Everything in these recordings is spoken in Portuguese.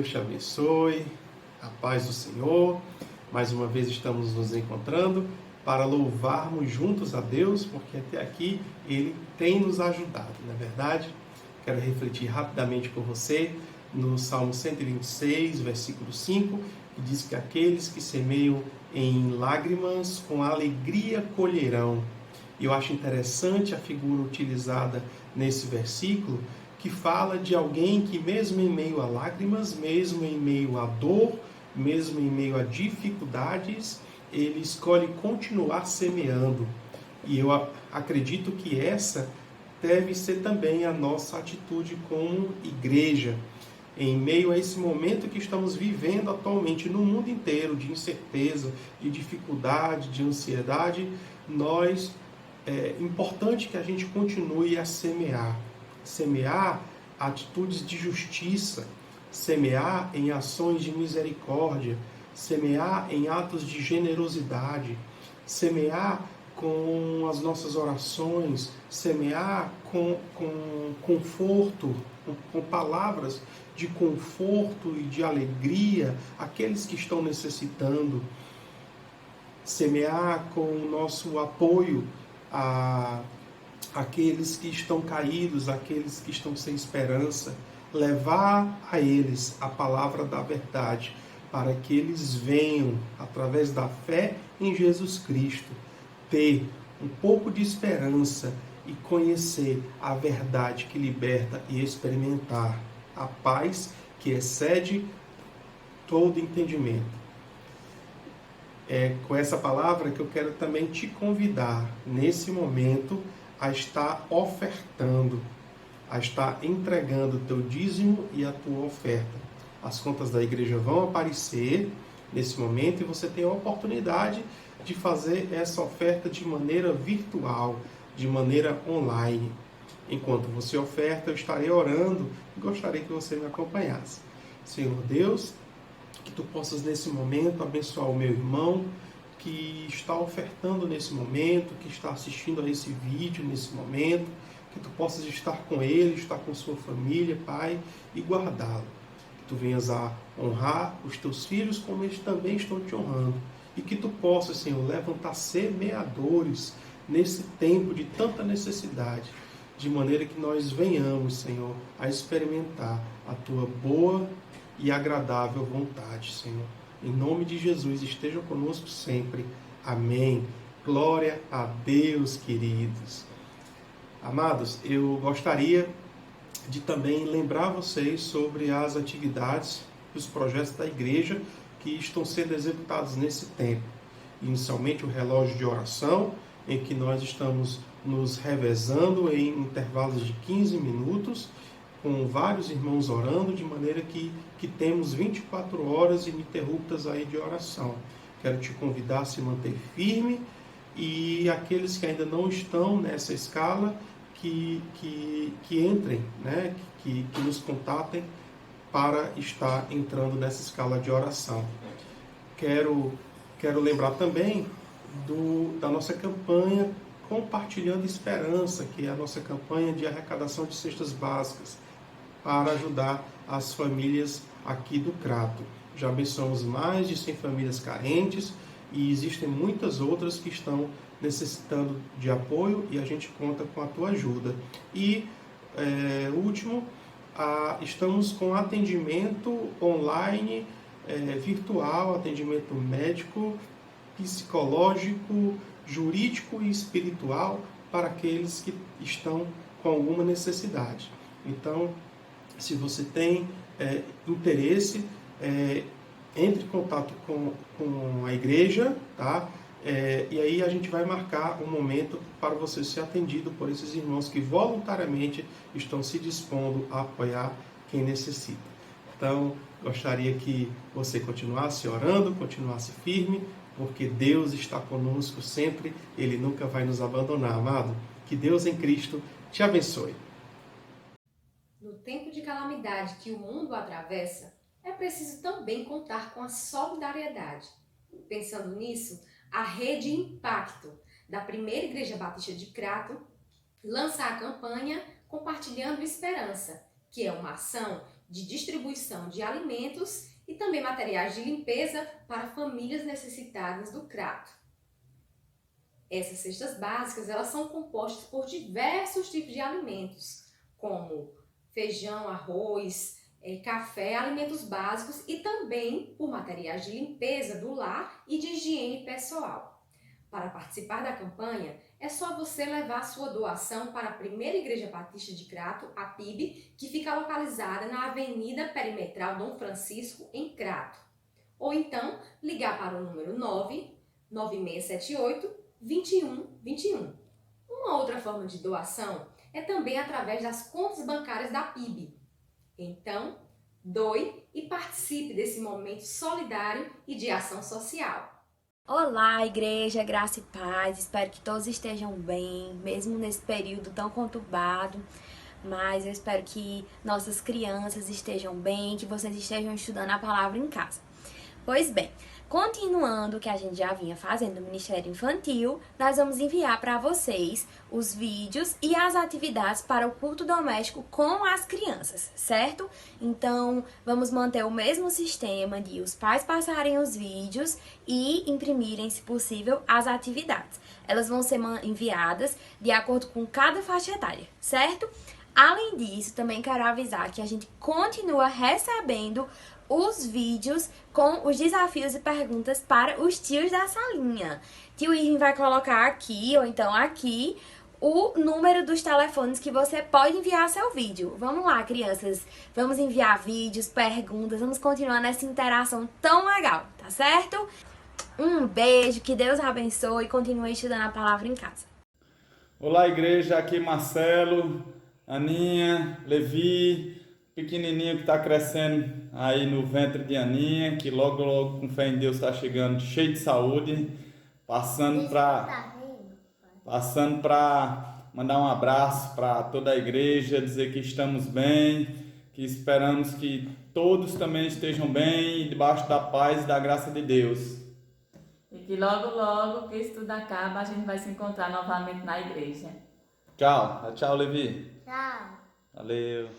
Deus te abençoe, a paz do Senhor. Mais uma vez estamos nos encontrando para louvarmos juntos a Deus, porque até aqui Ele tem nos ajudado, não é verdade? Quero refletir rapidamente com você no Salmo 126, versículo 5, que diz que aqueles que semeiam em lágrimas, com alegria colherão. E eu acho interessante a figura utilizada nesse versículo, que fala de alguém que mesmo em meio a lágrimas, mesmo em meio a dor, mesmo em meio a dificuldades, ele escolhe continuar semeando. E eu acredito que essa deve ser também a nossa atitude como igreja. Em meio a esse momento que estamos vivendo atualmente no mundo inteiro, de incerteza, de dificuldade, de ansiedade, é importante que a gente continue a semear. Semear atitudes de justiça, semear em ações de misericórdia, semear em atos de generosidade, semear com as nossas orações, semear com conforto, com palavras de conforto e de alegria àqueles que estão necessitando, semear com o nosso apoio àqueles que estão caídos, àqueles que estão sem esperança, levar a eles a palavra da verdade, para que eles venham, através da fé em Jesus Cristo, ter um pouco de esperança e conhecer a verdade que liberta e experimentar a paz que excede todo entendimento. É com essa palavra que eu quero também te convidar, nesse momento, a estar ofertando, a estar entregando o teu dízimo e a tua oferta. As contas da igreja vão aparecer nesse momento e você tem a oportunidade de fazer essa oferta de maneira virtual, de maneira online. Enquanto você oferta, eu estarei orando e gostaria que você me acompanhasse. Senhor Deus, que tu possas nesse momento abençoar o meu irmão que está ofertando nesse momento, que está assistindo a esse vídeo nesse momento, que tu possas estar com ele, estar com sua família, Pai, e guardá-lo. Que tu venhas a honrar os teus filhos como eles também estão te honrando. E que tu possas, Senhor, levantar semeadores nesse tempo de tanta necessidade, de maneira que nós venhamos, Senhor, a experimentar a tua boa e agradável vontade, Senhor. Em nome de Jesus, esteja conosco sempre. Amém. Glória a Deus, queridos. Amados, eu gostaria de também lembrar vocês sobre as atividades e os projetos da igreja que estão sendo executados nesse tempo. Inicialmente, o relógio de oração, em que nós estamos nos revezando em intervalos de 15 minutos, com vários irmãos orando, de maneira que temos 24 horas ininterruptas aí de oração. Quero te convidar a se manter firme e aqueles que ainda não estão nessa escala, que entrem, né? que nos contatem para estar entrando nessa escala de oração. Quero lembrar também da nossa campanha Compartilhando Esperança, que é a nossa campanha de arrecadação de cestas básicas, para ajudar as famílias aqui do Crato. Já abençoamos mais de 100 famílias carentes e existem muitas outras que estão necessitando de apoio e a gente conta com a tua ajuda. E, último, estamos com atendimento online, virtual, atendimento médico, psicológico, jurídico e espiritual para aqueles que estão com alguma necessidade. Então, se você tem interesse, entre em contato com a igreja, tá? E aí a gente vai marcar um momento para você ser atendido por esses irmãos que voluntariamente estão se dispondo a apoiar quem necessita. Então, gostaria que você continuasse orando, continuasse firme, porque Deus está conosco sempre, Ele nunca vai nos abandonar, amado. Que Deus em Cristo te abençoe. No tempo de calamidade que o mundo atravessa, é preciso também contar com a solidariedade. Pensando nisso, a Rede Impacto, da Primeira Igreja Batista de Crato, lança a campanha Compartilhando Esperança, que é uma ação de distribuição de alimentos e também materiais de limpeza para famílias necessitadas do crato. Essas cestas básicas, elas são compostas por diversos tipos de alimentos, como feijão, arroz, café, alimentos básicos e também por materiais de limpeza do lar e de higiene pessoal. Para participar da campanha, é só você levar sua doação para a Primeira Igreja Batista de Crato, a PIB, que fica localizada na Avenida Perimetral Dom Francisco, em Crato. Ou então, ligar para o número 99678-2121. Uma outra forma de doação é também através das contas bancárias da PIB. Então, doe e participe desse momento solidário e de ação social. Olá, igreja, graça e paz. Espero que todos estejam bem, mesmo nesse período tão conturbado. Mas eu espero que nossas crianças estejam bem, que vocês estejam estudando a palavra em casa. Pois bem, continuando o que a gente já vinha fazendo no Ministério Infantil, nós vamos enviar para vocês os vídeos e as atividades para o culto doméstico com as crianças, certo? Então, vamos manter o mesmo sistema de os pais passarem os vídeos e imprimirem, se possível, as atividades. Elas vão ser enviadas de acordo com cada faixa etária, certo? Além disso, também quero avisar que a gente continua recebendo os vídeos com os desafios e perguntas para os tios da salinha. Tio Irving vai colocar aqui, ou então aqui, o número dos telefones que você pode enviar seu vídeo. Vamos lá, crianças. Vamos enviar vídeos, perguntas, vamos continuar nessa interação tão legal, tá certo? Um beijo, que Deus abençoe e continue estudando a palavra em casa. Olá, igreja, aqui Marcelo, Aninha, Levi, pequenininho que está crescendo aí no ventre de Aninha, que logo, logo, com fé em Deus, está chegando cheio de saúde, passando para mandar um abraço para toda a igreja, dizer que estamos bem, que esperamos que todos também estejam bem, debaixo da paz e da graça de Deus. E que logo, logo, que isso tudo acaba, a gente vai se encontrar novamente na igreja. Tchau. Tchau, Levi. Tchau. Valeu.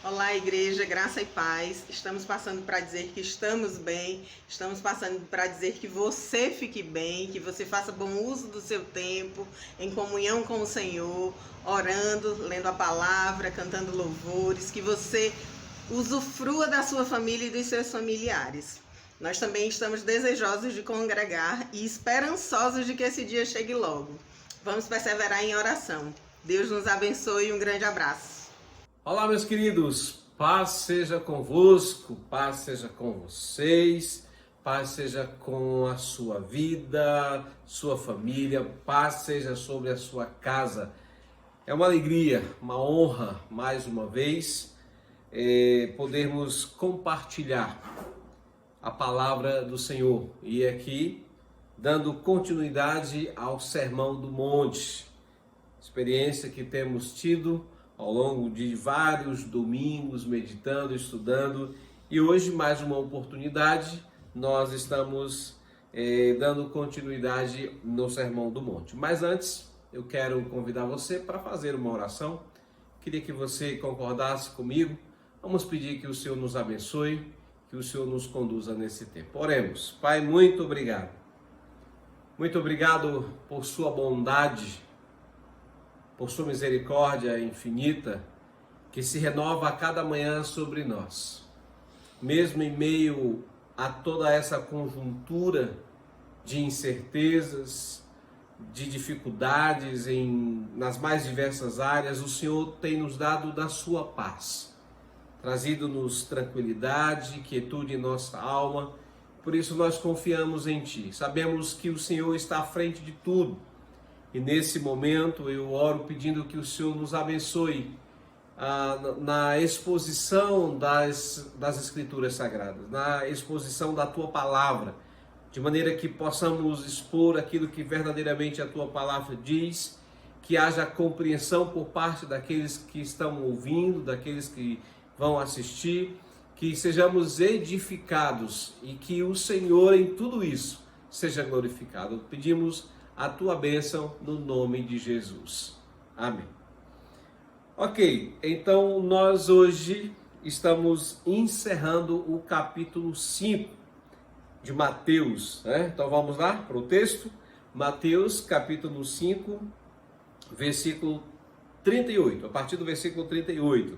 Olá, igreja, graça e paz. Estamos passando para dizer que estamos bem, estamos passando para dizer que você fique bem, que você faça bom uso do seu tempo, em comunhão com o Senhor, orando, lendo a palavra, cantando louvores, que você usufrua da sua família e dos seus familiares. Nós também estamos desejosos de congregar e esperançosos de que esse dia chegue logo. Vamos perseverar em oração. Deus nos abençoe e um grande abraço. Olá, meus queridos, paz seja convosco, paz seja com vocês, paz seja com a sua vida, sua família, paz seja sobre a sua casa. É uma alegria, uma honra, mais uma vez, podermos compartilhar a palavra do Senhor. E aqui, dando continuidade ao Sermão do Monte, experiência que temos tido ao longo de vários domingos, meditando, estudando, e hoje mais uma oportunidade, nós estamos dando continuidade no Sermão do Monte. Mas antes, eu quero convidar você para fazer uma oração. Queria que você concordasse comigo. Vamos pedir que o Senhor nos abençoe, que o Senhor nos conduza nesse tempo. Oremos. Pai, muito obrigado. Muito obrigado por sua bondade, por sua misericórdia infinita, que se renova a cada manhã sobre nós. Mesmo em meio a toda essa conjuntura de incertezas, de dificuldades nas mais diversas áreas, o Senhor tem nos dado da sua paz, trazido-nos tranquilidade, quietude em nossa alma. Por isso nós confiamos em Ti. Sabemos que o Senhor está à frente de tudo. E nesse momento eu oro pedindo que o Senhor nos abençoe na exposição das Escrituras Sagradas, na exposição da Tua Palavra, de maneira que possamos expor aquilo que verdadeiramente a Tua Palavra diz, que haja compreensão por parte daqueles que estão ouvindo, daqueles que vão assistir, que sejamos edificados e que o Senhor em tudo isso seja glorificado. Pedimos a Tua bênção no nome de Jesus. Amém. Ok, então nós hoje estamos encerrando o capítulo 5 de Mateus, né? Então vamos lá para o texto. Mateus, capítulo 5, versículo 38. A partir do versículo 38.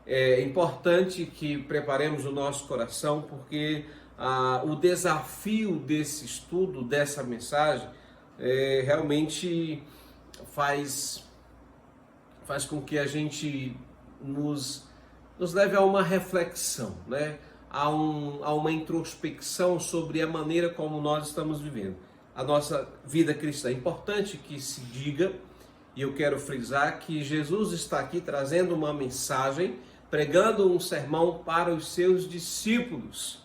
É importante que preparemos o nosso coração, porque o desafio desse estudo, dessa mensagem, realmente faz com que a gente nos leve a uma reflexão, né? a uma introspecção sobre a maneira como nós estamos vivendo a nossa vida cristã. É importante que se diga, e eu quero frisar, que Jesus está aqui trazendo uma mensagem, pregando um sermão para os seus discípulos.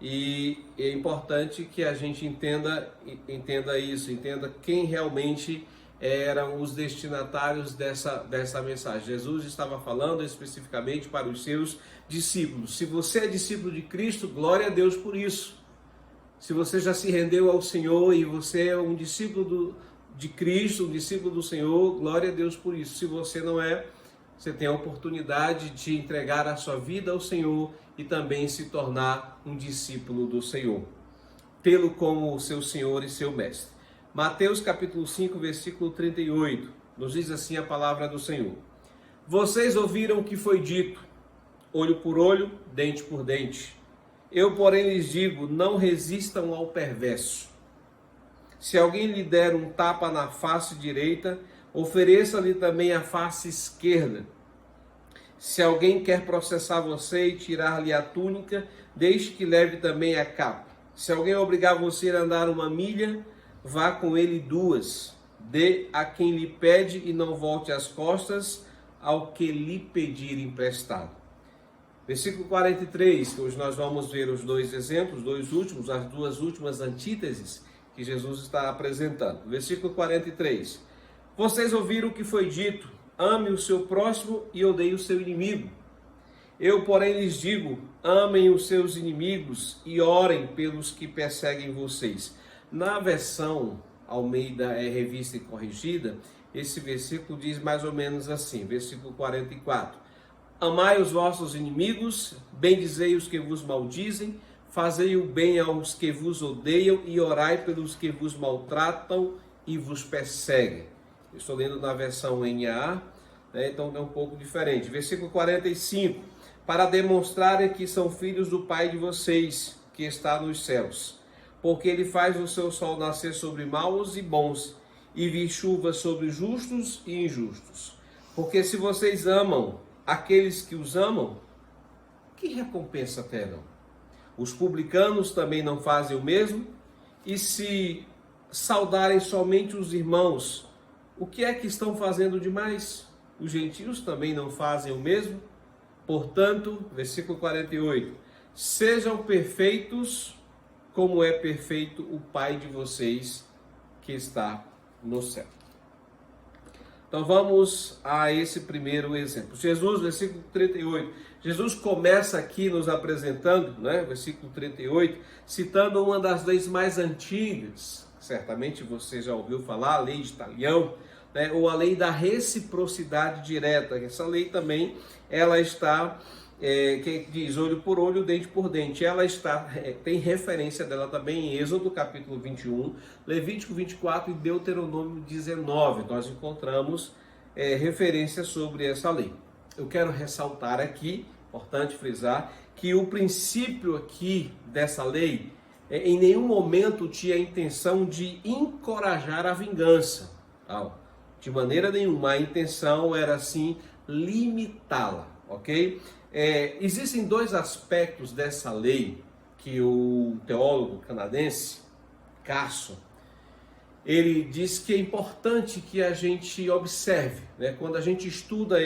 E é importante que a gente entenda isso, entenda quem realmente eram os destinatários dessa mensagem. Jesus estava falando especificamente para os seus discípulos. Se você é discípulo de Cristo, glória a Deus por isso. Se você já se rendeu ao Senhor e você é um discípulo de Cristo, um discípulo do Senhor, glória a Deus por isso. Se você não é, você tem a oportunidade de entregar a sua vida ao Senhor e também se tornar um discípulo do Senhor, tê-lo como seu Senhor e seu Mestre. Mateus capítulo 5, versículo 38, nos diz assim a palavra do Senhor. Vocês ouviram o que foi dito, olho por olho, dente por dente. Eu, porém, lhes digo, não resistam ao perverso. Se alguém lhe der um tapa na face direita, ofereça-lhe também a face esquerda. Se alguém quer processar você e tirar-lhe a túnica, deixe que leve também a capa. Se alguém obrigar você a andar 1 milha, vá com ele 2. Dê a quem lhe pede e não volte as costas ao que lhe pedir emprestado. Versículo 43, que hoje nós vamos ver os dois exemplos, as duas últimas antíteses que Jesus está apresentando. Versículo 43. Vocês ouviram o que foi dito, ame o seu próximo e odeie o seu inimigo. Eu, porém, lhes digo, amem os seus inimigos e orem pelos que perseguem vocês. Na versão Almeida Revista e Corrigida, esse versículo diz mais ou menos assim, versículo 44. Amai os vossos inimigos, bendizei os que vos maldizem, fazei o bem aos que vos odeiam e orai pelos que vos maltratam e vos perseguem. Eu estou lendo na versão NAA, né? Então é um pouco diferente. Versículo 45. Para demonstrarem que são filhos do Pai de vocês, que está nos céus. Porque ele faz o seu sol nascer sobre maus e bons, e vir chuva sobre justos e injustos. Porque se vocês amam aqueles que os amam, que recompensa terão? Os publicanos também não fazem o mesmo? E se saudarem somente os irmãos, o que é que estão fazendo demais? Os gentios também não fazem o mesmo? Portanto, versículo 48, sejam perfeitos como é perfeito o Pai de vocês que está no céu. Então vamos a esse primeiro exemplo. Jesus, versículo 38. Jesus começa aqui nos apresentando, né, versículo 38, citando uma das leis mais antigas. Certamente você já ouviu falar, a lei de Talião, né, ou a lei da reciprocidade direta. Essa lei também, ela está, que diz olho por olho, dente por dente. Ela está, tem referência dela também em Êxodo capítulo 21, Levítico 24 e Deuteronômio 19. Nós encontramos referência sobre essa lei. Eu quero ressaltar aqui, importante frisar, que o princípio aqui dessa lei em nenhum momento tinha a intenção de encorajar a vingança. De maneira nenhuma, a intenção era sim limitá-la, ok? Existem dois aspectos dessa lei que o teólogo canadense, Carson, ele diz que é importante que a gente observe, né? Quando a gente estuda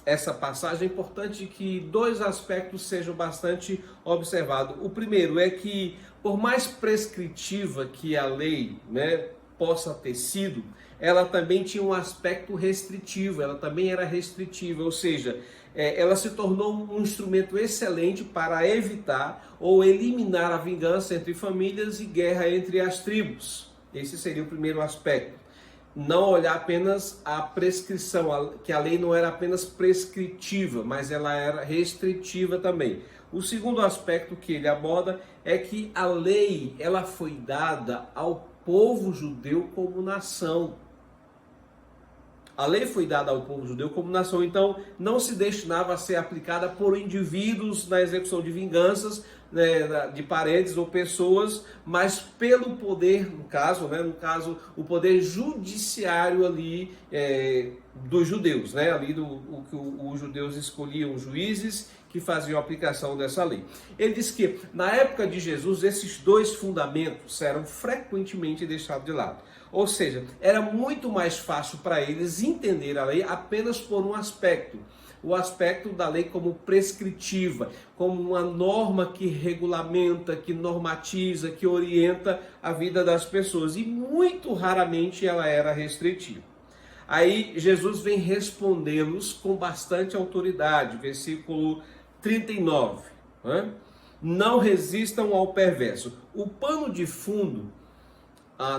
essa passagem, é importante que dois aspectos sejam bastante observados. O primeiro é que, por mais prescritiva que a lei, né, possa ter sido, ela também tinha um aspecto restritivo, ela também era restritiva, ou seja, ela se tornou um instrumento excelente para evitar ou eliminar a vingança entre famílias e guerra entre as tribos. Esse seria o primeiro aspecto. não olhar apenas a prescrição, que a lei não era apenas prescritiva, mas ela era restritiva também. O segundo aspecto que ele aborda é que a lei ela foi dada ao povo judeu como nação. A lei foi dada ao povo judeu como nação, então não se destinava a ser aplicada por indivíduos na execução de vinganças, né, de parentes ou pessoas, mas pelo poder, no caso, o poder judiciário ali dos judeus, né, ali os judeus escolhiam juízes que faziam a aplicação dessa lei. Ele diz que na época de Jesus esses dois fundamentos eram frequentemente deixados de lado. Ou seja, era muito mais fácil para eles entender a lei apenas por um aspecto. O aspecto da lei como prescritiva, como uma norma que regulamenta, que normatiza, que orienta a vida das pessoas. E muito raramente ela era restritiva. Aí Jesus vem respondê-los com bastante autoridade. Versículo 39. Não resistam ao perverso. O pano de fundo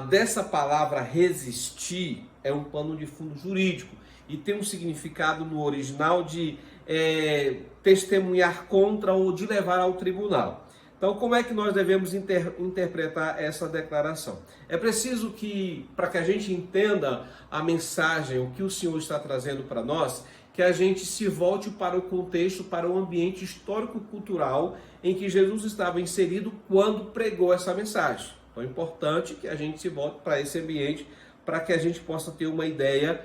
dessa palavra resistir é um pano de fundo jurídico e tem um significado no original de testemunhar contra ou de levar ao tribunal. Então, como é que nós devemos interpretar essa declaração? É preciso que, para que a gente entenda a mensagem, o que o Senhor está trazendo para nós, que a gente se volte para o contexto, para o ambiente histórico-cultural em que Jesus estava inserido quando pregou essa mensagem. Então é importante que a gente se volte para esse ambiente para que a gente possa ter uma ideia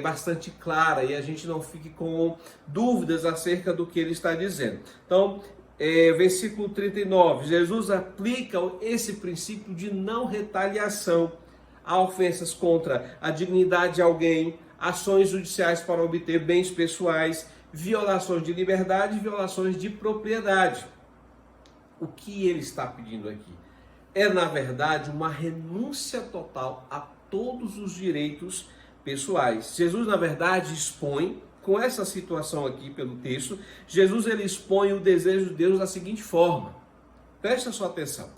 bastante clara e a gente não fique com dúvidas acerca do que ele está dizendo. Então, versículo 39, Jesus aplica esse princípio de não retaliação a ofensas contra a dignidade de alguém, ações judiciais para obter bens pessoais, violações de liberdade e violações de propriedade. O que ele está pedindo aqui? É, na verdade, uma renúncia total a todos os direitos pessoais. Jesus, na verdade, expõe, com essa situação aqui pelo texto, Jesus ele expõe o desejo de Deus da seguinte forma. Preste a sua atenção.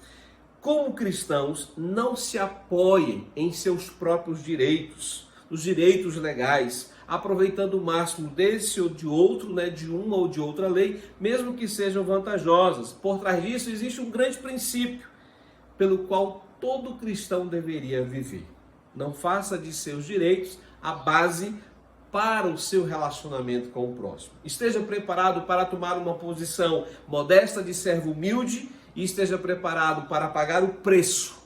Como cristãos, não se apoiem em seus próprios direitos, os direitos legais, aproveitando o máximo desse ou de outro, de uma ou de outra lei, mesmo que sejam vantajosas. Por trás disso existe um grande princípio, pelo qual todo cristão deveria viver. Não faça de seus direitos a base para o seu relacionamento com o próximo. Esteja preparado para tomar uma posição modesta de servo humilde e esteja preparado para pagar o preço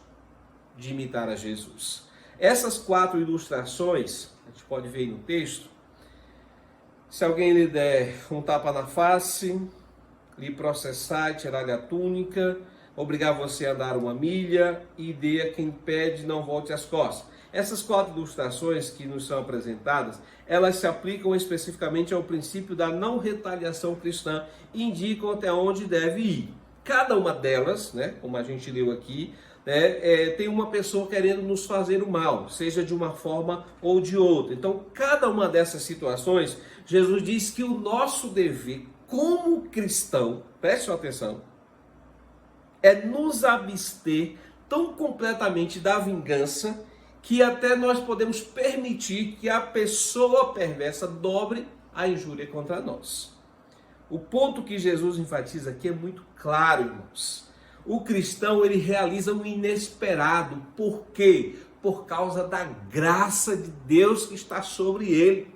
de imitar a Jesus. Essas 4 ilustrações, a gente pode ver aí no texto. Se alguém lhe der um tapa na face, lhe processar e tirar-lhe a túnica, obrigar você a andar 1 milha e dê a quem pede, não volte as costas. Essas 4 ilustrações que nos são apresentadas, elas se aplicam especificamente ao princípio da não retaliação cristã e indicam até onde deve ir. Cada uma delas, como a gente leu aqui, tem uma pessoa querendo nos fazer o mal, seja de uma forma ou de outra. Então, cada uma dessas situações, Jesus diz que o nosso dever como cristão, preste atenção, é nos abster tão completamente da vingança que até nós podemos permitir que a pessoa perversa dobre a injúria contra nós. O ponto que Jesus enfatiza aqui é muito claro, irmãos. O cristão, ele realiza o inesperado. Por quê? Por causa da graça de Deus que está sobre ele.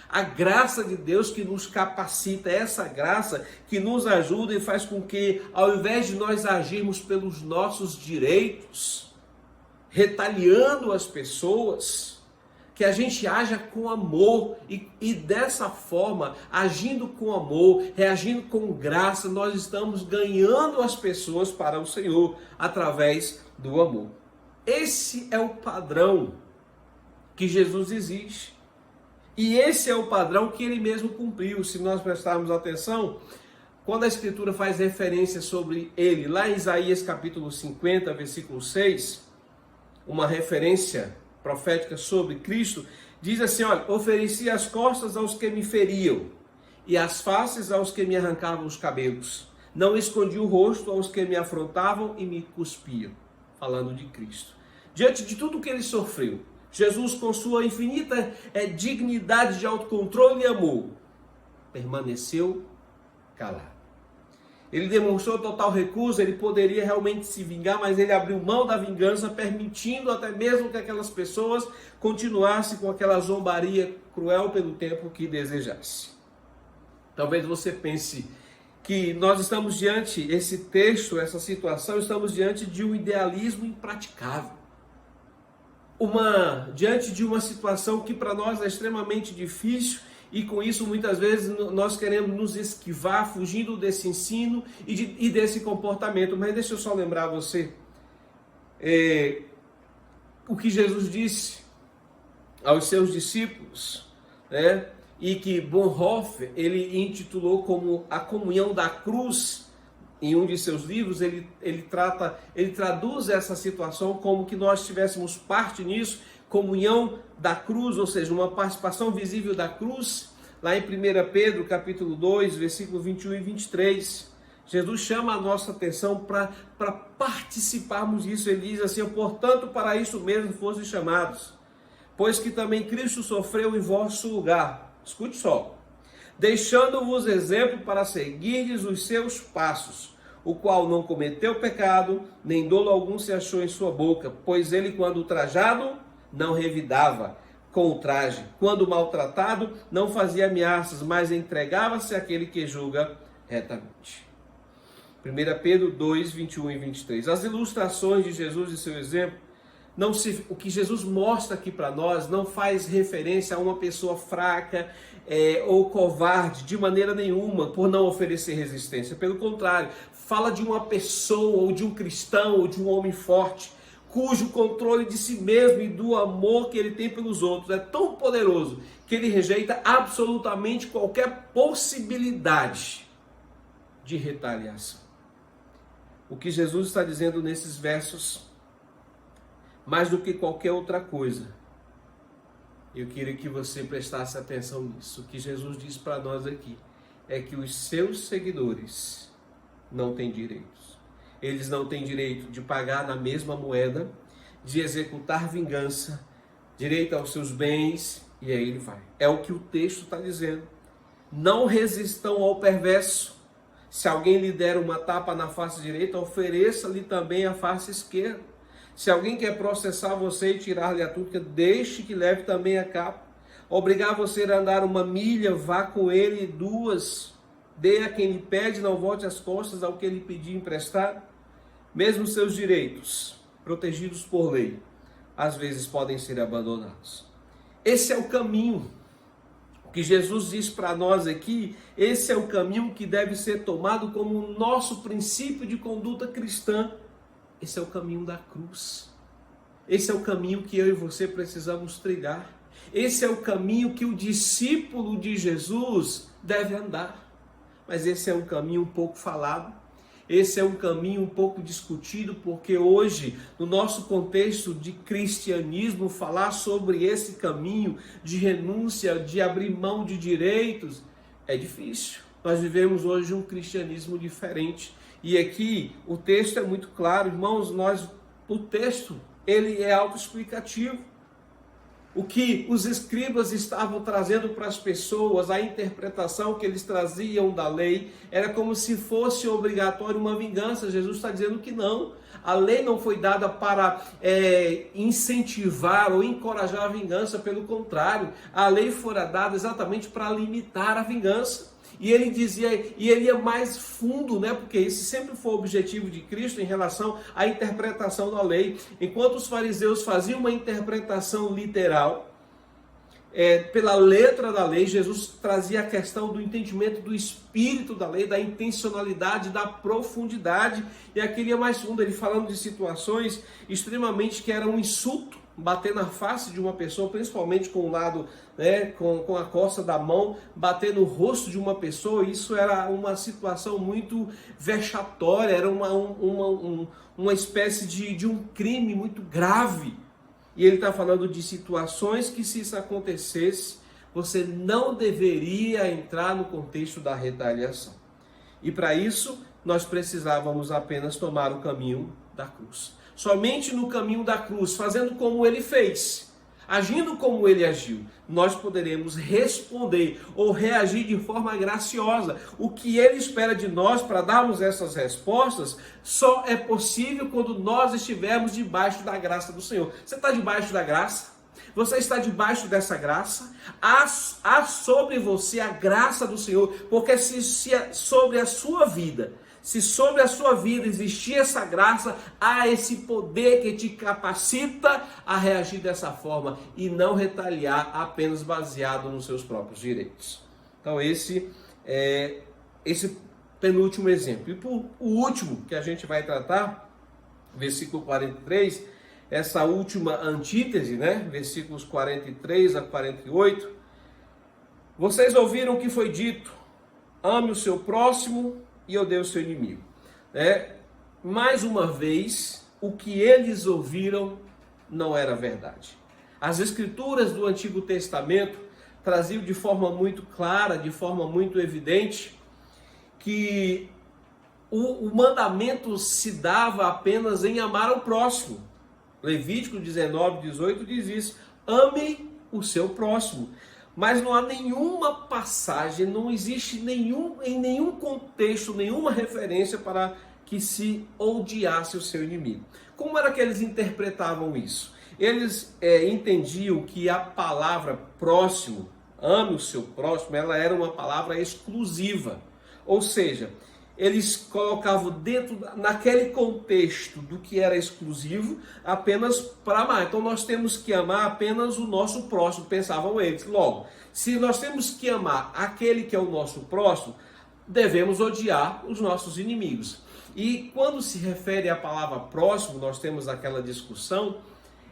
A graça de Deus que nos capacita, essa graça que nos ajuda e faz com que, ao invés de nós agirmos pelos nossos direitos, retaliando as pessoas, que a gente haja com amor e dessa forma, agindo com amor, reagindo com graça, nós estamos ganhando as pessoas para o Senhor através do amor. Esse é o padrão que Jesus exige. E esse é o padrão que ele mesmo cumpriu. Se nós prestarmos atenção, quando a Escritura faz referência sobre ele, lá em Isaías capítulo 50, versículo 6, uma referência profética sobre Cristo, diz assim, olha, ofereci as costas aos que me feriam e as faces aos que me arrancavam os cabelos. Não escondi o rosto aos que me afrontavam e me cuspiam. Falando de Cristo. Diante de tudo que ele sofreu, Jesus, com sua infinita dignidade de autocontrole e amor, permaneceu calado. Ele demonstrou total recusa, ele poderia realmente se vingar, mas ele abriu mão da vingança, permitindo até mesmo que aquelas pessoas continuassem com aquela zombaria cruel pelo tempo que desejasse. Talvez você pense que nós estamos diante, esse texto, essa situação, estamos diante de um idealismo impraticável. Diante de uma situação que para nós é extremamente difícil, e com isso muitas vezes nós queremos nos esquivar, fugindo desse ensino e desse comportamento. Mas deixa eu só lembrar você o que Jesus disse aos seus discípulos, né? E que Bonhoeffer ele intitulou como a comunhão da cruz. Em um de seus livros ele traduz essa situação como que nós tivéssemos parte nisso, comunhão da cruz, ou seja, uma participação visível da cruz. Lá em 1 Pedro, capítulo 2, versículo 21 e 23, Jesus chama a nossa atenção para participarmos disso. Ele diz assim: portanto, para isso mesmo fossem chamados, pois que também Cristo sofreu em vosso lugar. Escute só: deixando-vos exemplo para seguirdes os seus passos, o qual não cometeu pecado, nem dolo algum se achou em sua boca, pois ele, quando ultrajado, não revidava com o traje, quando maltratado, não fazia ameaças, mas entregava-se àquele que julga retamente. 1 Pedro 2, 21 e 23. As ilustrações de Jesus e seu exemplo, o que Jesus mostra aqui para nós não faz referência a uma pessoa fraca ou covarde, de maneira nenhuma, por não oferecer resistência. Pelo contrário, fala de uma pessoa, ou de um cristão, ou de um homem forte, cujo controle de si mesmo e do amor que ele tem pelos outros é tão poderoso que ele rejeita absolutamente qualquer possibilidade de retaliação. O que Jesus está dizendo nesses versos, mais do que qualquer outra coisa, eu queria que você prestasse atenção nisso. O que Jesus diz para nós aqui é que os seus seguidores não têm direitos. Eles não têm direito de pagar na mesma moeda, de executar vingança, direito aos seus bens, e aí ele vai. É o que o texto está dizendo. Não resistam ao perverso. Se alguém lhe der uma tapa na face direita, ofereça-lhe também a face esquerda. Se alguém quer processar você e tirar-lhe a túnica, deixe que leve também a capa. Obrigar você a andar 1 milha, vá com ele 2. Dê a quem lhe pede, não volte as costas ao que lhe pedir emprestado. Mesmo seus direitos, protegidos por lei, às vezes podem ser abandonados. Esse é o caminho. O que Jesus diz para nós aqui, esse é o caminho que deve ser tomado como o nosso princípio de conduta cristã. Esse é o caminho da cruz. Esse é o caminho que eu e você precisamos trilhar. Esse é o caminho que o discípulo de Jesus deve andar. Mas esse é um caminho um pouco falado. Esse é um caminho um pouco discutido, porque hoje, no nosso contexto de cristianismo, falar sobre esse caminho de renúncia, de abrir mão de direitos, é difícil. Nós vivemos hoje um cristianismo diferente. E aqui o texto é muito claro, irmãos, o texto ele é autoexplicativo. O que os escribas estavam trazendo para as pessoas, a interpretação que eles traziam da lei, era como se fosse obrigatório uma vingança. Jesus está dizendo que não. A lei não foi dada para incentivar ou encorajar a vingança, pelo contrário, a lei fora dada exatamente para limitar a vingança. E ele dizia, e ele ia mais fundo, né? Porque esse sempre foi o objetivo de Cristo em relação à interpretação da lei. Enquanto os fariseus faziam uma interpretação literal, pela letra da lei, Jesus trazia a questão do entendimento do espírito da lei, da intencionalidade, da profundidade, e aquele ia mais fundo, ele falando de situações extremamente que eram um insulto, bater na face de uma pessoa, principalmente com o lado, né, com a costa da mão, bater no rosto de uma pessoa. Isso era uma situação muito vexatória, era uma espécie de um crime muito grave. E ele está falando de situações que, se isso acontecesse, você não deveria entrar no contexto da retaliação. E para isso, nós precisávamos apenas tomar o caminho da cruz. Somente no caminho da cruz, fazendo como ele fez, Agindo como ele agiu, nós poderemos responder ou reagir de forma graciosa. O que ele espera de nós para darmos essas respostas só é possível quando nós estivermos debaixo da graça do Senhor. Você está debaixo da graça? Você está debaixo dessa graça? Há sobre você a graça do Senhor, porque se sobre a sua vida, se sobre a sua vida existir essa graça, há esse poder que te capacita a reagir dessa forma e não retaliar apenas baseado nos seus próprios direitos. Então esse é esse penúltimo exemplo. E por o último que a gente vai tratar, versículo 43, essa última antítese, né? Versículos 43 a 48. Vocês ouviram o que foi dito: ame o seu próximo e odeie o seu inimigo. Mais uma vez, o que eles ouviram não era verdade. As escrituras do Antigo Testamento traziam de forma muito clara, de forma muito evidente, que o mandamento se dava apenas em amar ao próximo. Levítico 19, 18 diz isso: ame o seu próximo. Mas não há nenhuma passagem, não existe em nenhum contexto, nenhuma referência para que se odiasse o seu inimigo. Como era que eles interpretavam isso? Eles entendiam que a palavra próximo, ame o seu próximo, ela era uma palavra exclusiva. Ou seja, eles colocavam naquele contexto do que era exclusivo, apenas para amar. Então nós temos que amar apenas o nosso próximo, pensavam eles. Logo, se nós temos que amar aquele que é o nosso próximo, devemos odiar os nossos inimigos. E quando se refere à palavra próximo, nós temos aquela discussão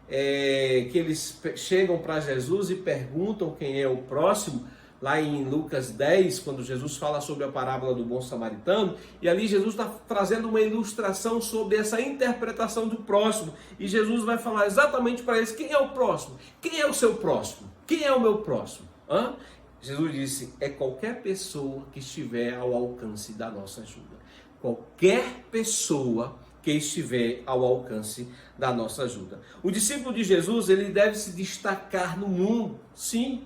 que eles chegam para Jesus e perguntam quem é o próximo. Lá em Lucas 10, quando Jesus fala sobre a parábola do bom samaritano, e ali Jesus está trazendo uma ilustração sobre essa interpretação do próximo, e Jesus vai falar exatamente para eles: quem é o próximo? Quem é o seu próximo? Quem é o meu próximo? Jesus disse: é qualquer pessoa que estiver ao alcance da nossa ajuda. Qualquer pessoa que estiver ao alcance da nossa ajuda. O discípulo de Jesus, ele deve se destacar no mundo, sim,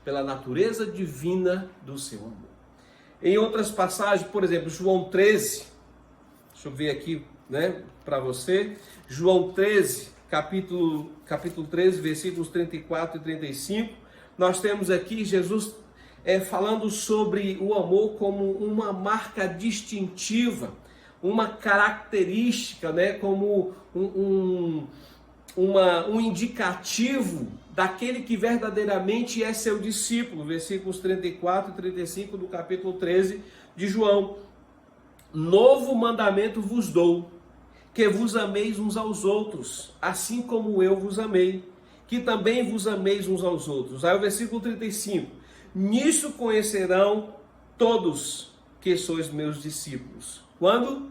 pela natureza divina do seu amor. Em outras passagens, por exemplo, João 13, deixa eu ver aqui, para você, João 13, capítulo 13, versículos 34 e 35, nós temos aqui Jesus falando sobre o amor como uma marca distintiva, uma característica, como um indicativo daquele que verdadeiramente é seu discípulo. Versículos 34 e 35 do capítulo 13 de João. Novo mandamento vos dou, que vos ameis uns aos outros, assim como eu vos amei, que também vos ameis uns aos outros. Aí o versículo 35. Nisso conhecerão todos que sois meus discípulos. Quando?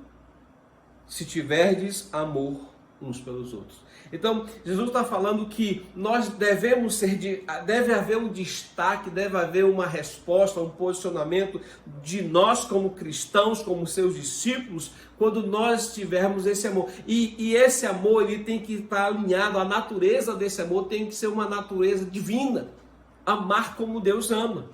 Se tiverdes amor uns pelos outros. Então, Jesus está falando que nós deve haver um destaque, deve haver uma resposta, um posicionamento de nós como cristãos, como seus discípulos, quando nós tivermos esse amor. E esse amor, ele tem que estar alinhado, a natureza desse amor tem que ser uma natureza divina. Amar como Deus ama.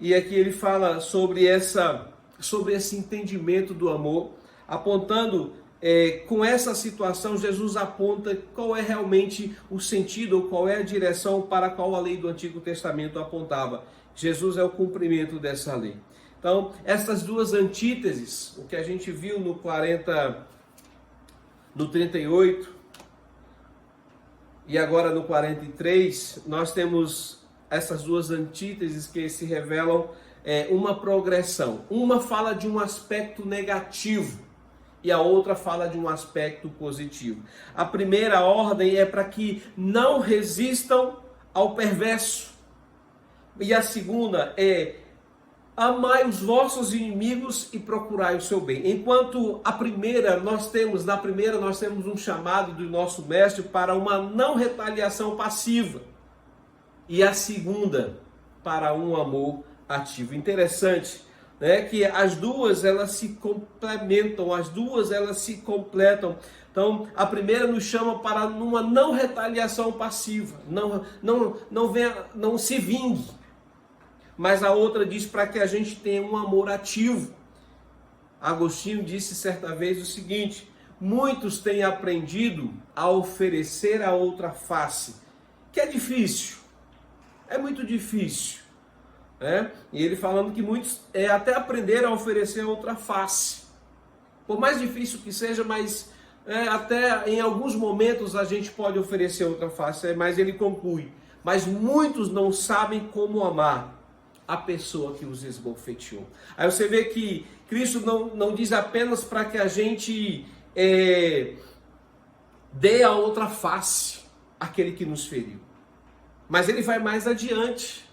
E aqui ele fala sobre esse entendimento do amor, apontando com essa situação, Jesus aponta qual é realmente o sentido, ou qual é a direção para a qual a lei do Antigo Testamento apontava. Jesus é o cumprimento dessa lei. Então, essas duas antíteses, o que a gente viu no 38 e agora no 43, nós temos essas duas antíteses que se revelam uma progressão. Uma fala de um aspecto negativo e a outra fala de um aspecto positivo. A primeira ordem é para que não resistam ao perverso. E a segunda é: amai os vossos inimigos e procurai o seu bem. Enquanto na primeira nós temos um chamado do nosso mestre para uma não retaliação passiva. E a segunda, para um amor ativo. Interessante, que as duas elas se complementam, as duas elas se completam, Então, a primeira nos chama para uma não retaliação passiva, não se vingue. Mas a outra diz para que a gente tenha um amor ativo. Agostinho disse certa vez o seguinte: muitos têm aprendido a oferecer a outra face, que é difícil, é muito difícil. E ele falando que muitos até aprenderam a oferecer a outra face. Por mais difícil que seja, mas até em alguns momentos a gente pode oferecer outra face, mas ele conclui: mas muitos não sabem como amar a pessoa que os esbofeteou. Aí você vê que Cristo não diz apenas para que a gente dê a outra face àquele que nos feriu, mas ele vai mais adiante.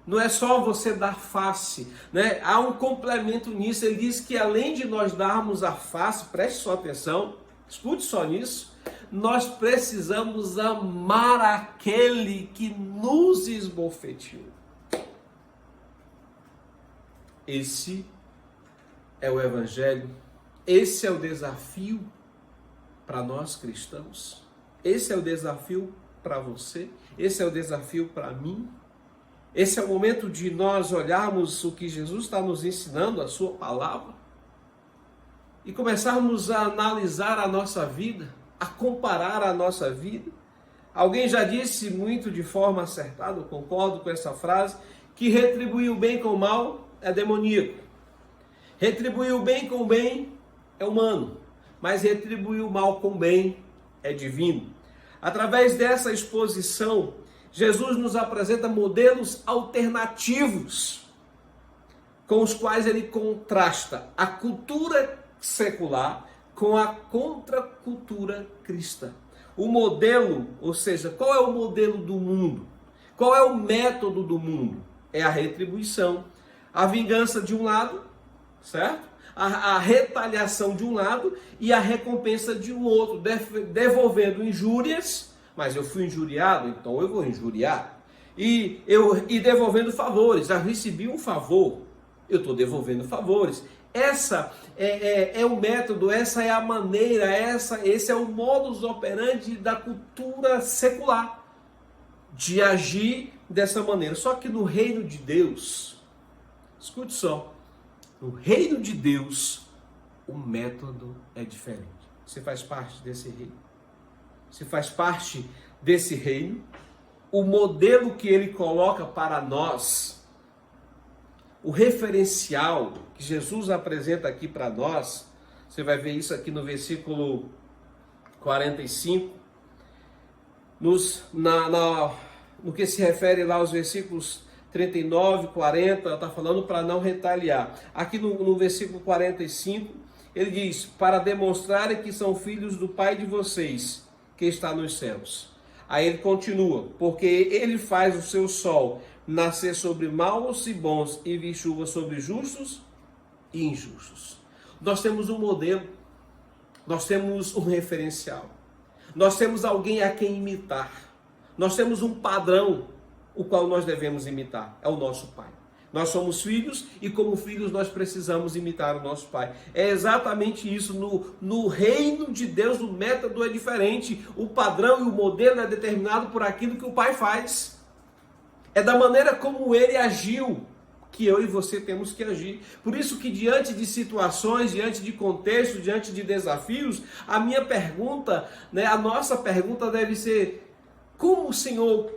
Não é só você dar face, né? Há um complemento nisso. Ele diz que além de nós darmos a face, preste só atenção, escute só nisso, nós precisamos amar aquele que nos esbofeteou. Esse é o Evangelho, esse é o desafio para nós cristãos, esse é o desafio para você, esse é o desafio para mim. Esse é o momento de nós olharmos o que Jesus está nos ensinando, a sua palavra, e começarmos a analisar a nossa vida, a comparar a nossa vida. Alguém já disse muito de forma acertada, eu concordo com essa frase, que retribuir o bem com o mal é demoníaco. Retribuir o bem com o bem é humano, mas retribuir o mal com o bem é divino. Através dessa exposição, Jesus nos apresenta modelos alternativos com os quais ele contrasta a cultura secular com a contracultura cristã. O modelo, ou seja, qual é o modelo do mundo? Qual é o método do mundo? É a retribuição, a vingança de um lado, certo? A retaliação de um lado e a recompensa de um outro, devolvendo injúrias. Mas eu fui injuriado, então eu vou injuriar. E devolvendo favores. Eu recebi um favor, eu estou devolvendo favores. Essa é o método, essa é a maneira, esse é o modus operandi da cultura secular, de agir dessa maneira. Só que no reino de Deus, escute só, no reino de Deus, o método é diferente. Você faz parte desse reino. Se faz parte desse reino, o modelo que ele coloca para nós, o referencial que Jesus apresenta aqui para nós, você vai ver isso aqui no versículo 45, no que se refere lá aos versículos 39, 40, está falando para não retaliar. Aqui no versículo 45, ele diz: para demonstrarem que são filhos do Pai de vocês, que está nos céus. Aí ele continua: porque ele faz o seu sol nascer sobre maus e bons e vir chuva sobre justos e injustos. Nós temos um modelo, nós temos um referencial, nós temos alguém a quem imitar, nós temos um padrão o qual nós devemos imitar, é o nosso Pai. Nós somos filhos e como filhos nós precisamos imitar o nosso Pai. É exatamente isso. No reino de Deus o método é diferente. O padrão e o modelo é determinado por aquilo que o Pai faz. É da maneira como Ele agiu que eu e você temos que agir. Por isso que diante de situações, diante de contextos, diante de desafios, a minha pergunta, a nossa pergunta deve ser: como o Senhor,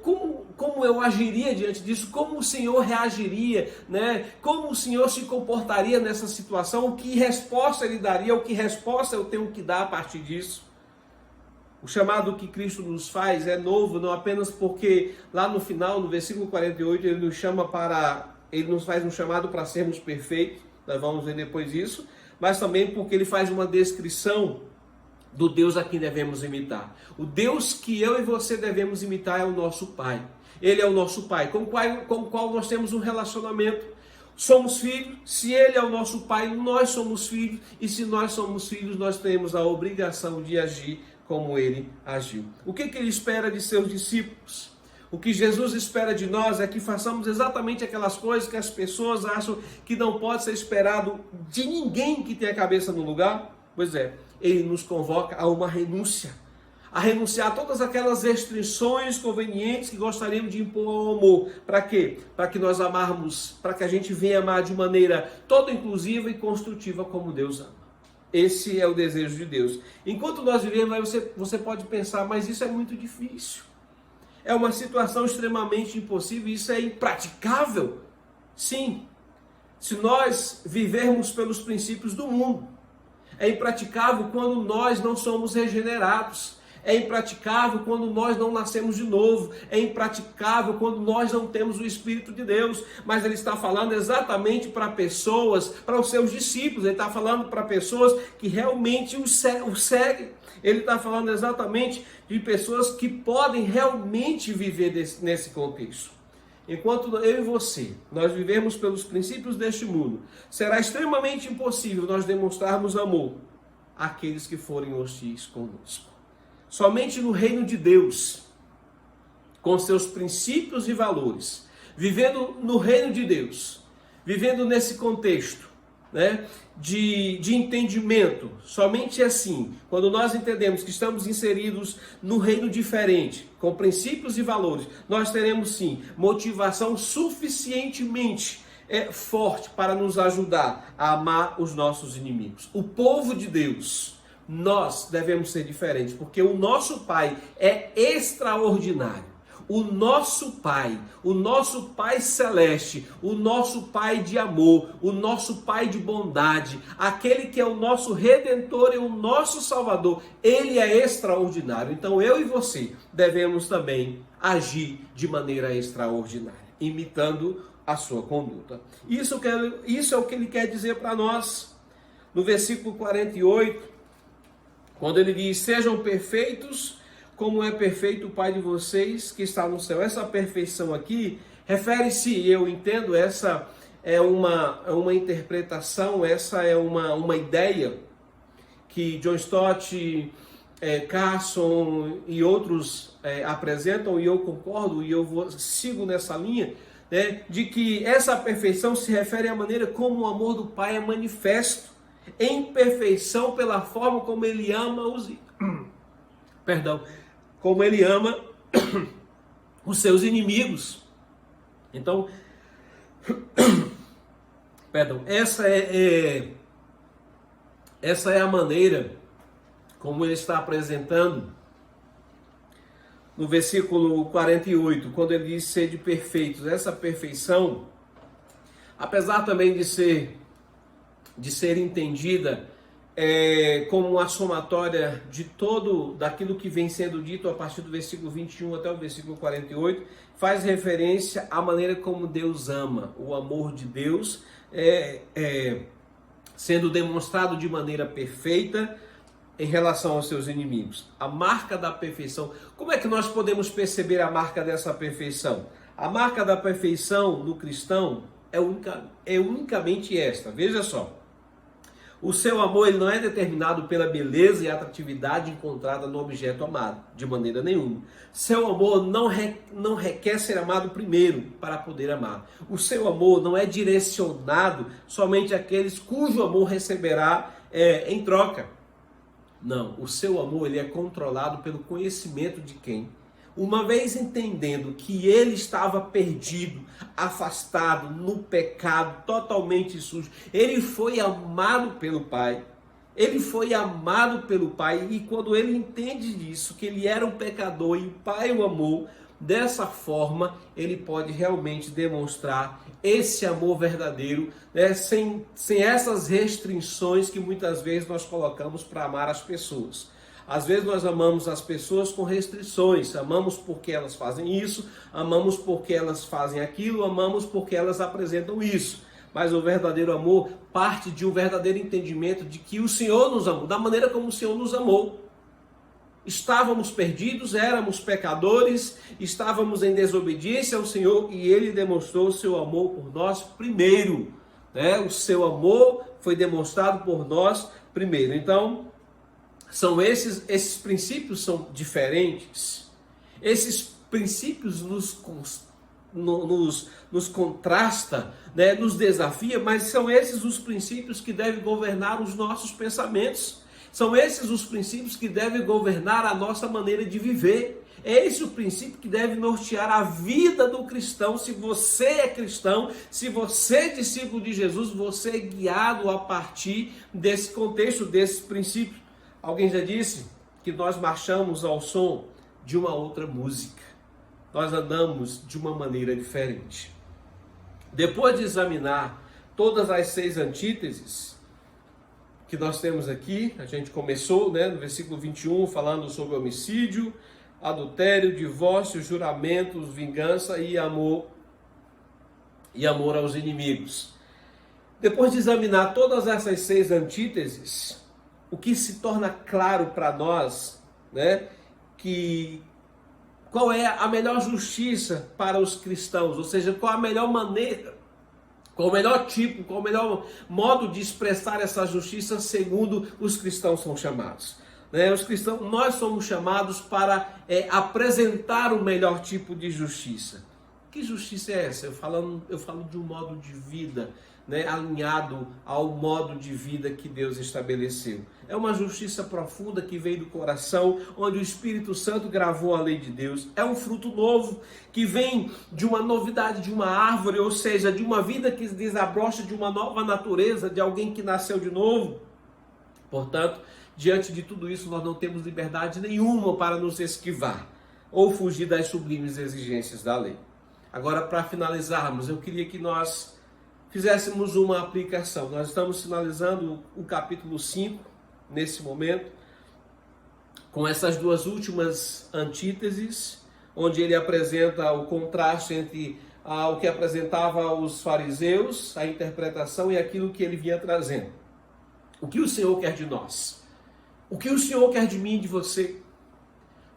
como eu agiria diante disso? Como o Senhor reagiria? Como o Senhor se comportaria nessa situação? O que resposta Ele daria? O que resposta eu tenho que dar a partir disso? O chamado que Cristo nos faz é novo, não apenas porque lá no final, no versículo 48, Ele nos faz um chamado para sermos perfeitos, nós vamos ver depois isso, mas também porque Ele faz uma descrição do Deus a quem devemos imitar. O Deus que eu e você devemos imitar é o nosso Pai. Ele é o nosso Pai, com o qual nós temos um relacionamento. Somos filhos, se Ele é o nosso Pai, nós somos filhos, e se nós somos filhos, nós temos a obrigação de agir como Ele agiu. O que Ele espera de seus discípulos? O que Jesus espera de nós é que façamos exatamente aquelas coisas que as pessoas acham que não pode ser esperado de ninguém que tenha a cabeça no lugar. Pois é, ele nos convoca a uma renúncia. A renunciar a todas aquelas restrições convenientes que gostaríamos de impor ao amor. Para quê? Para que nós amarmos, para que a gente venha amar de maneira toda inclusiva e construtiva como Deus ama. Esse é o desejo de Deus. Enquanto nós vivemos, você pode pensar, mas isso é muito difícil. É uma situação extremamente impossível, isso é impraticável. Sim, se nós vivermos pelos princípios do mundo. É impraticável quando nós não somos regenerados. É impraticável quando nós não nascemos de novo. É impraticável quando nós não temos o Espírito de Deus. Mas ele está falando exatamente para pessoas, para os seus discípulos. Ele está falando para pessoas que realmente o seguem. Ele está falando exatamente de pessoas que podem realmente viver nesse contexto. Enquanto eu e você, nós vivemos pelos princípios deste mundo, será extremamente impossível nós demonstrarmos amor àqueles que forem hostis conosco. Somente no reino de Deus, com seus princípios e valores, vivendo no reino de Deus, vivendo nesse contexto, né, de entendimento, somente assim, quando nós entendemos que estamos inseridos no reino diferente, com princípios e valores, nós teremos sim motivação suficientemente forte para nos ajudar a amar os nossos inimigos. O povo de Deus, nós devemos ser diferentes, porque o nosso Pai é extraordinário. O nosso Pai Celeste, o nosso Pai de amor, o nosso Pai de bondade, aquele que é o nosso Redentor e o nosso Salvador, ele é extraordinário. Então eu e você devemos também agir de maneira extraordinária, imitando a sua conduta. Isso é o que ele quer dizer para nós. No versículo 48, quando ele diz, sejam perfeitos, como é perfeito o Pai de vocês que está no céu. Essa perfeição aqui refere-se, eu entendo, essa é uma interpretação, essa é uma ideia que John Stott, Carson e outros apresentam, e eu concordo, e eu sigo nessa linha, né, de que essa perfeição se refere à maneira como o amor do Pai é manifesto, em perfeição pela forma como ele ama como ele ama os seus inimigos. Então, essa é a maneira como ele está apresentando no versículo 48, quando ele diz ser de perfeitos. Essa perfeição, apesar também de ser entendida como uma somatória de daquilo que vem sendo dito a partir do versículo 21 até o versículo 48, faz referência à maneira como Deus ama. O amor de Deus sendo demonstrado de maneira perfeita em relação aos seus inimigos. A marca da perfeição. Como é que nós podemos perceber a marca dessa perfeição? A marca da perfeição do cristão é unicamente esta. Veja só. O seu amor ele não é determinado pela beleza e atratividade encontrada no objeto amado, de maneira nenhuma. Seu amor não requer ser amado primeiro para poder amar. O seu amor não é direcionado somente àqueles cujo amor receberá em troca. Não, o seu amor ele é controlado pelo conhecimento de quem? Uma vez entendendo que ele estava perdido, afastado, no pecado, totalmente sujo, ele foi amado pelo Pai. Ele foi amado pelo Pai, e quando ele entende disso, que ele era um pecador e o Pai o amou, dessa forma ele pode realmente demonstrar esse amor verdadeiro, né, sem essas restrições que muitas vezes nós colocamos para amar as pessoas. Às vezes nós amamos as pessoas com restrições, amamos porque elas fazem isso, amamos porque elas fazem aquilo, amamos porque elas apresentam isso. Mas o verdadeiro amor parte de um verdadeiro entendimento de que o Senhor nos amou, da maneira como o Senhor nos amou. Estávamos perdidos, éramos pecadores, estávamos em desobediência ao Senhor e Ele demonstrou o seu amor por nós primeiro. Né? O seu amor foi demonstrado por nós primeiro. Então, esses princípios são diferentes. Esses princípios nos contrasta, né, nos desafia, mas são esses os princípios que devem governar os nossos pensamentos. São esses os princípios que devem governar a nossa maneira de viver. É esse o princípio que deve nortear a vida do cristão. Se você é cristão, se você é discípulo de Jesus, você é guiado a partir desse contexto, desses princípios. Alguém já disse que nós marchamos ao som de uma outra música. Nós andamos de uma maneira diferente. Depois de examinar todas as 6 antíteses que nós temos aqui, a gente começou, no versículo 21, falando sobre homicídio, adultério, divórcio, juramentos, vingança e amor aos inimigos. Depois de examinar todas essas 6 antíteses, o que se torna claro para nós, que qual é a melhor justiça para os cristãos, ou seja, qual a melhor maneira, qual o melhor tipo, qual o melhor modo de expressar essa justiça segundo os cristãos são chamados. Os cristãos, nós somos chamados para apresentar o melhor tipo de justiça. Que justiça é essa? Eu falo de um modo de vida, alinhado ao modo de vida que Deus estabeleceu. É uma justiça profunda que veio do coração, onde o Espírito Santo gravou a lei de Deus. É um fruto novo que vem de uma novidade de uma árvore, ou seja, de uma vida que desabrocha de uma nova natureza, de alguém que nasceu de novo. Portanto, diante de tudo isso, nós não temos liberdade nenhuma para nos esquivar ou fugir das sublimes exigências da lei. Agora, para finalizarmos, eu queria que nós fizéssemos uma aplicação. Nós estamos finalizando o capítulo 5, nesse momento, com essas 2 últimas antíteses, onde ele apresenta o contraste entre o que apresentava os fariseus, a interpretação e aquilo que ele vinha trazendo. O que o Senhor quer de nós? O que o Senhor quer de mim e de você?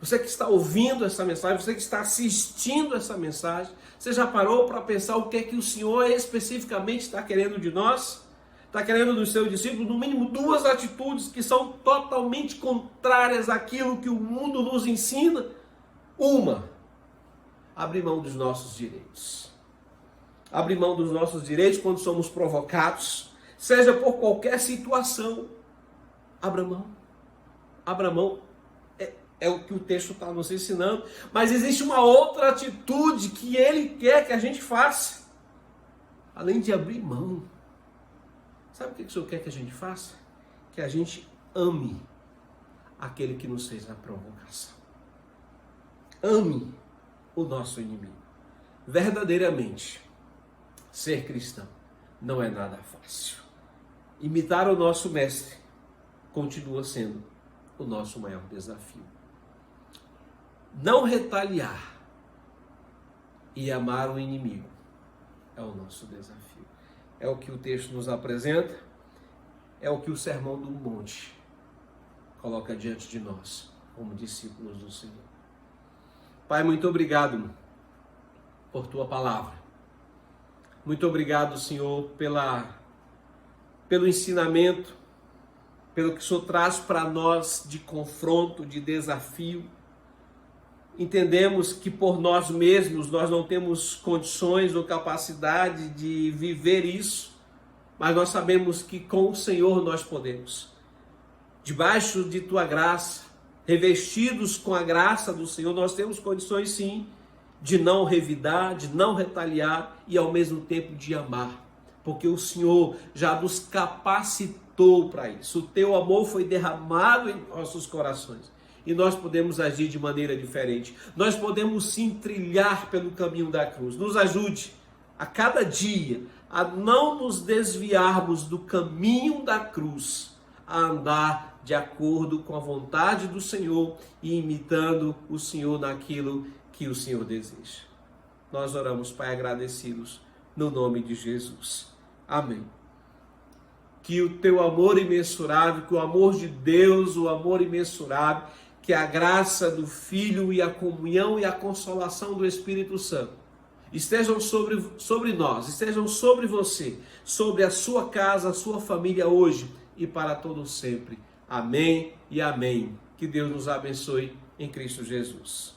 Você que está ouvindo essa mensagem, você que está assistindo essa mensagem, você já parou para pensar o que é que o Senhor especificamente está querendo de nós? Está querendo dos seus discípulos, no mínimo 2 atitudes que são totalmente contrárias àquilo que o mundo nos ensina. Uma, abrir mão dos nossos direitos. Abrir mão dos nossos direitos quando somos provocados, seja por qualquer situação. Abra mão. Abra mão. É o que o texto está nos ensinando. Mas existe uma outra atitude que ele quer que a gente faça. Além de abrir mão. Sabe o que o Senhor quer que a gente faça? Que a gente ame aquele que nos fez a provocação. Ame o nosso inimigo. Verdadeiramente, ser cristão não é nada fácil. Imitar o nosso mestre continua sendo o nosso maior desafio. Não retaliar e amar o inimigo é o nosso desafio. É o que o texto nos apresenta, é o que o Sermão do Monte coloca diante de nós, como discípulos do Senhor. Pai, muito obrigado por Tua palavra. Muito obrigado, Senhor, pelo ensinamento, pelo que o Senhor traz para nós de confronto, de desafio. Entendemos que por nós mesmos nós não temos condições ou capacidade de viver isso, mas nós sabemos que com o Senhor nós podemos. Debaixo de Tua graça, revestidos com a graça do Senhor, nós temos condições sim de não revidar, de não retaliar e ao mesmo tempo de amar, porque o Senhor já nos capacitou para isso. O Teu amor foi derramado em nossos corações. E nós podemos agir de maneira diferente. Nós podemos sim trilhar pelo caminho da cruz. Nos ajude a cada dia a não nos desviarmos do caminho da cruz, a andar de acordo com a vontade do Senhor e imitando o Senhor naquilo que o Senhor deseja. Nós oramos, Pai, agradecidos no nome de Jesus. Amém. Que o Teu amor imensurável, que o amor de Deus, o amor imensurável, que a graça do Filho e a comunhão e a consolação do Espírito Santo estejam sobre nós, estejam sobre você, sobre a sua casa, a sua família hoje e para todo sempre. Amém e amém. Que Deus nos abençoe em Cristo Jesus.